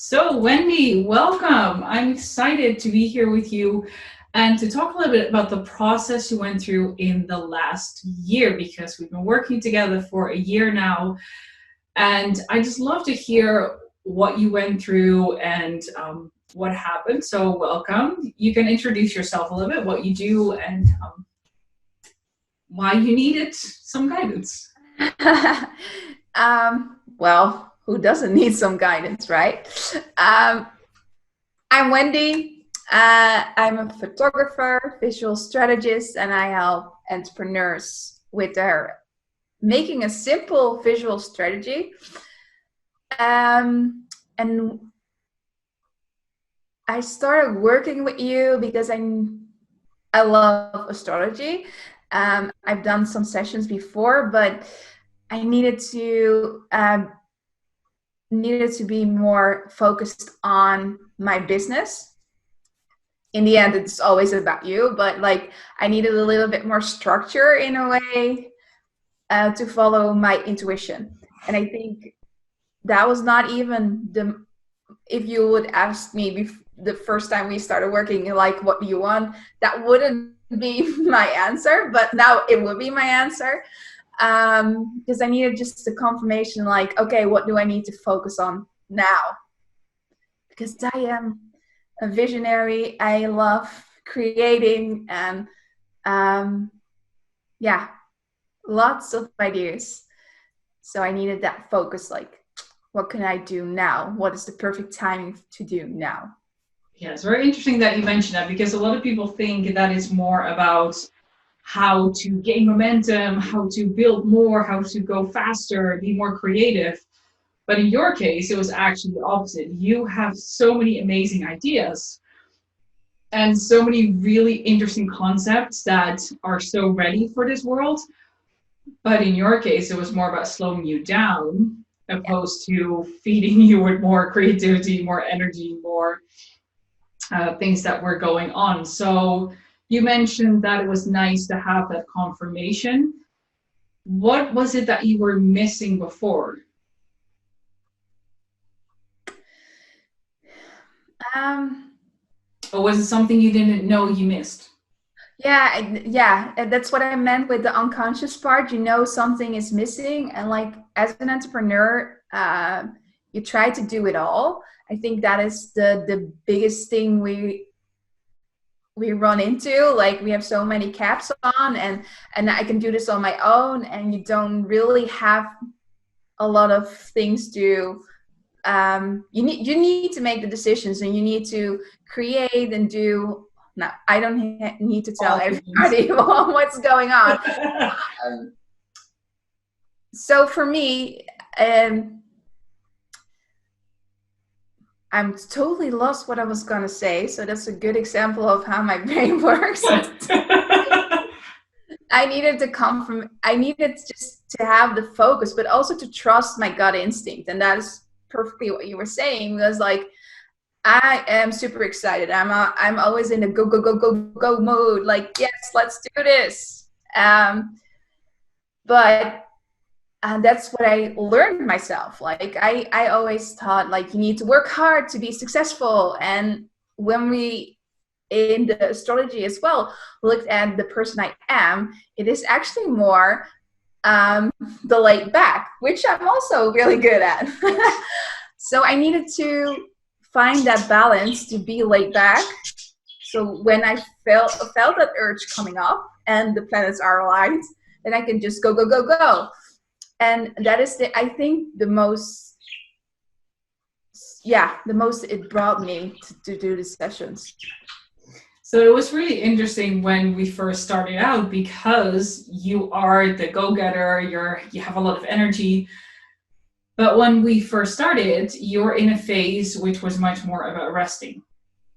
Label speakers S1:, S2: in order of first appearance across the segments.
S1: So, Wendy, welcome. I'm excited to be here with you and to talk a little bit about the process you went through in the last year because we've been working together for a year now. And I just love to hear what you went through and what happened. So, welcome. You can introduce yourself a little bit, what you do, and why you needed some guidance.
S2: Well, who doesn't need some guidance, right? Um, I'm Wendy. I'm a photographer, visual strategist, and I help entrepreneurs with their making a simple visual strategy. And I started working with you because I love astrology. I've done some sessions before, but I needed to be more focused on my business. In the end, it's always about you, but like I needed a little bit more structure in a way to follow my intuition. And I think that was not even if you would ask me the first time we started working, like, what do you want? That wouldn't be my answer, but now it would be my answer. Because I needed just the confirmation, like, okay, what do I need to focus on now? Because I am a visionary. I love creating and yeah, lots of ideas. So I needed that focus, like, what can I do now? What is the perfect timing to do now?
S1: Yeah, it's very interesting that you mentioned that because a lot of people think that it's more about how to gain momentum, how to build more, how to go faster, be more creative. But in your case, it was actually the opposite. You have so many amazing ideas and so many really interesting concepts that are so ready for this world. But in your case, it was more about slowing you down
S2: Yeah.
S1: opposed to feeding you with more creativity, more energy, more things that were going on. So you mentioned that it was nice to have that confirmation. What was it that you were missing before?
S2: Um,
S1: Or was it something you didn't know you missed?
S2: yeah, that's what I meant with the unconscious part. You know, something is missing, and like as an entrepreneur, you try to do it all. I think that is the biggest thing we run into. Like, we have so many caps on, and I can do this on my own, and you don't really have a lot of things to you need to make the decisions, and you need to create and do. Now, I don't need to tell
S1: All the things.
S2: everybody what's going on. um, so for me, um, I'm totally lost what I was going to say, so that's a good example of how my brain works. I needed just to have the focus, but also to trust my gut instinct. And that is perfectly what you were saying, because like I am super excited. I'm always in a go go go go go mode. Like, yes, let's do this. But and that's what I learned myself. Like, I always thought, like, you need to work hard to be successful. And when we in the astrology as well looked at the person I am, it is actually more the laid back, which I'm also really good at. So I needed to find that balance to be laid back. So when I felt that urge coming up and the planets are aligned, then I can just go go go go. And that is I think the most it brought me to do the sessions.
S1: So it was really interesting when we first started out because you are the go-getter, you have a lot of energy. But when we first started, you're in a phase which was much more about resting,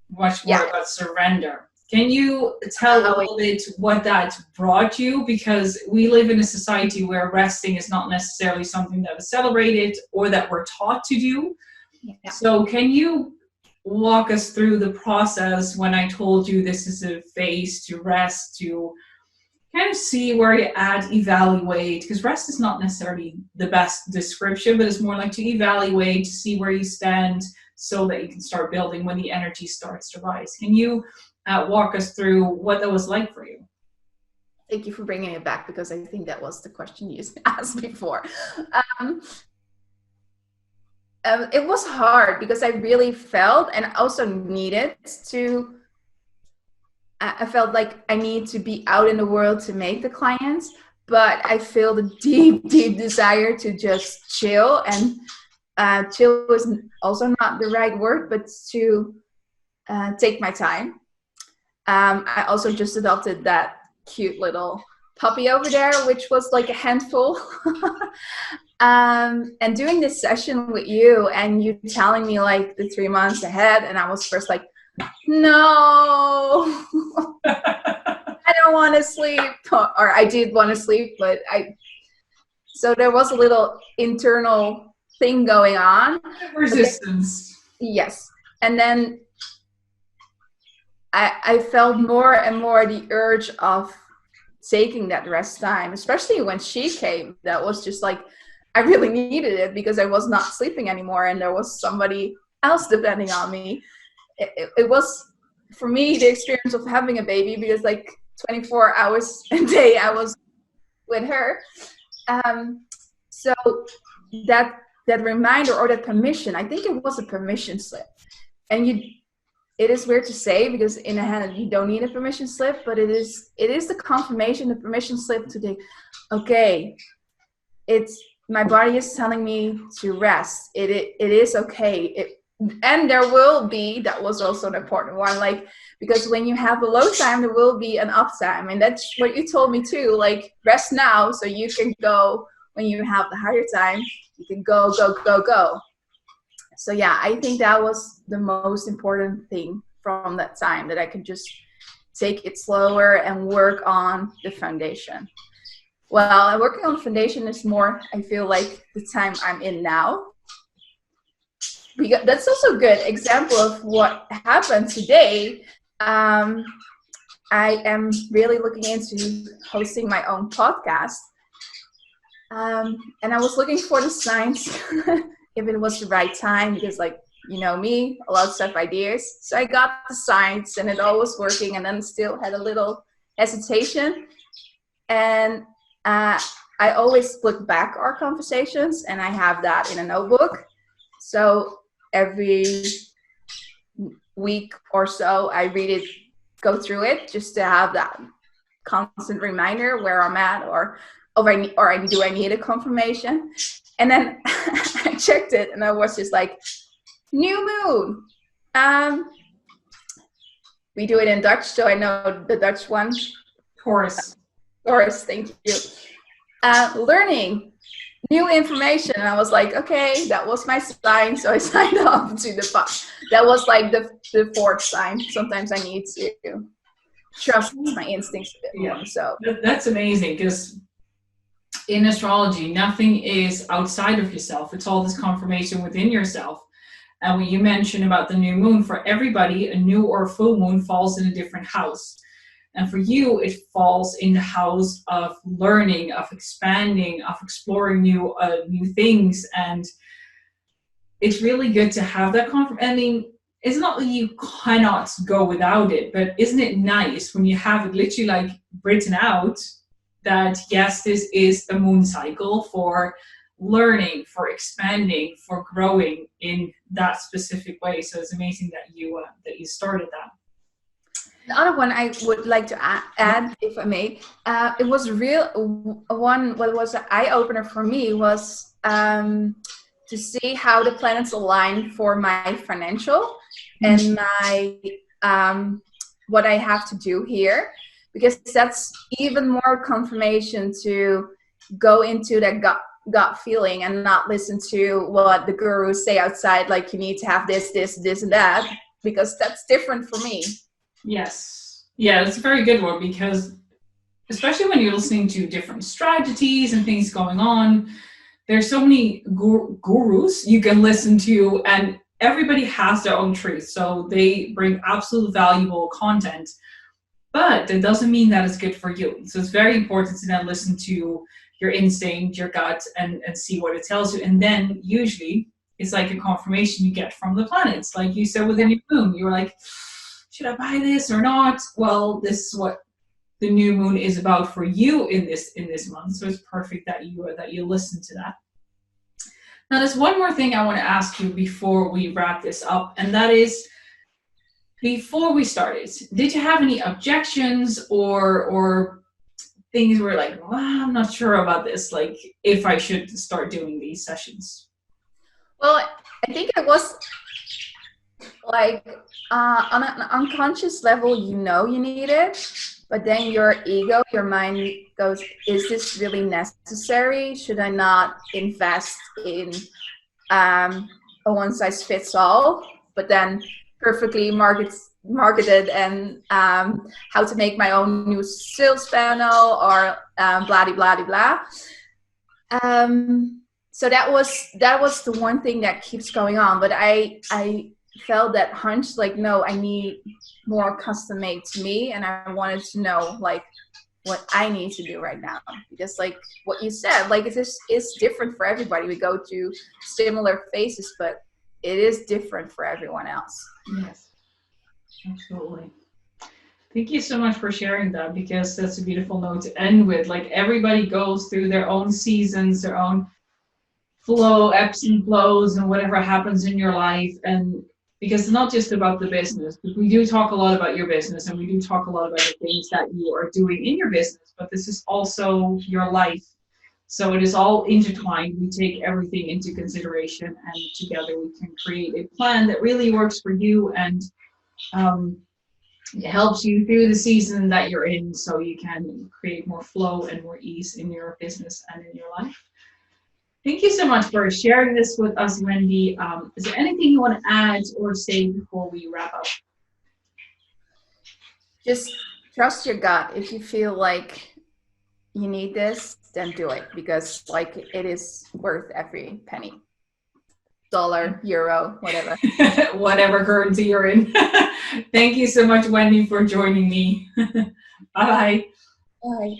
S1: much more
S2: Yeah.
S1: about surrender. Can you tell a little bit what that brought you? Because we live in a society where resting is not necessarily something that is celebrated or that we're taught to do.
S2: Yeah.
S1: So can you walk us through the process when I told you this is a phase to rest, to kind of see where you add evaluate, because rest is not necessarily the best description, but it's more like to evaluate, to see where you stand so that you can start building when the energy starts to rise. Can you walk us through what that was like for you?
S2: Thank you for bringing it back, because I think that was the question you asked before. It was hard because I really felt and also needed to, I felt like I need to be out in the world to make the clients, but I feel the deep, deep desire to just chill. And chill is also not the right word, but to take my time. I also just adopted that cute little puppy over there, which was like a handful. And doing this session with you and you telling me like the 3 months ahead, and I was first like, no, I don't want to sleep, or I did want to sleep, but so there was a little internal thing going on.
S1: Resistance.
S2: Yes. And then I felt more and more the urge of taking that rest time, especially when she came. That was just like, I really needed it because I was not sleeping anymore and there was somebody else depending on me. It was, for me, the experience of having a baby, because like 24 hours a day I was with her. So that reminder, or that permission, I think it was a permission slip. And it is weird to say, because in a hand you don't need a permission slip, but it is the confirmation, the permission slip to think, okay, my body is telling me to rest. It is okay. And there will be, that was also an important one, like, because when you have a low time, there will be an up time. And that's what you told me too, like, rest now so you can go when you have the higher time, you can go. So yeah, I think that was the most important thing from that time, that I could just take it slower and work on the foundation. Well, working on the foundation is more, I feel like, the time I'm in now. Because that's also a good example of what happened today. I am really looking into hosting my own podcast. And I was looking for the signs if it was the right time, because, like, you know me, a lot of stuff ideas. So I got the signs and it all was working, and then still had a little hesitation. And I always look back our conversations, and I have that in a notebook. So every week or so I read it, go through it, just to have that constant reminder where I'm at, or do I need a confirmation? And then I checked it and I was just like, new moon. We do it in Dutch, so I know the Dutch one.
S1: Taurus,
S2: thank you. Learning new information. And I was like, okay, that was my sign. So I signed up to the podcast. That was like the fourth sign. Sometimes I need to trust my instincts a bit more. So
S1: that's amazing, because in astrology, nothing is outside of yourself. It's all this confirmation within yourself. And when you mentioned about the new moon, for everybody, a new or full moon falls in a different house. And for you, it falls in the house of learning, of expanding, of exploring new things. And it's really good to have that confirmation. I mean, it's not that you cannot go without it, but isn't it nice when you have it literally like written out, that yes, this is a moon cycle for learning, for expanding, for growing in that specific way. So it's amazing that you started that.
S2: The other one I would like to add, if I may, it was what was an eye-opener for me was to see how the planets align for my financial and my what I have to do here, because that's even more confirmation to go into that gut feeling and not listen to what the gurus say outside, like you need to have this, and that, because that's different for me.
S1: Yes. Yeah, that's a very good one, because especially when you're listening to different strategies and things going on, there's so many gurus you can listen to, and everybody has their own truth. So they bring absolute valuable content. But that doesn't mean that it's good for you. So it's very important to then listen to your instinct, your gut, and see what it tells you. And then usually it's like a confirmation you get from the planets. Like you said with the new moon, you were like, should I buy this or not? Well, this is what the new moon is about for you in this month. So it's perfect that you listen to that. Now, there's one more thing I want to ask you before we wrap this up, and that is, before we started, did you have any objections or things where like, well, I'm not sure about this, like if I should start doing these sessions?
S2: Well, I think it was like on an unconscious level, you know you need it, but then your ego, your mind goes, is this really necessary? Should I not invest in a one size fits all, but then perfectly marketed and how to make my own new sales funnel or blah blah blah blah. So that was the one thing that keeps going on. But I felt that hunch, like, no, I need more custom made to me, and I wanted to know like what I need to do right now, because like what you said, like it's different for everybody. We go through similar phases, but it is different for everyone else.
S1: Yes, absolutely. Thank you so much for sharing that, because that's a beautiful note to end with. Like everybody goes through their own seasons, their own flow, ebbs and flows, and whatever happens in your life. And because it's not just about the business, because we do talk a lot about your business and we do talk a lot about the things that you are doing in your business, but this is also your life. So it is all intertwined. We take everything into consideration, and together we can create a plan that really works for you, and it helps you through the season that you're in, so you can create more flow and more ease in your business and in your life. Thank you so much for sharing this with us, Wendy. Is there anything you want to add or say before we wrap up?
S2: Just trust your gut. If you feel like you need this, then do it, because like it is worth every penny. Dollar, euro, whatever.
S1: Whatever currency you're in. Thank you so much, Wendy, for joining me. Bye.
S2: Bye.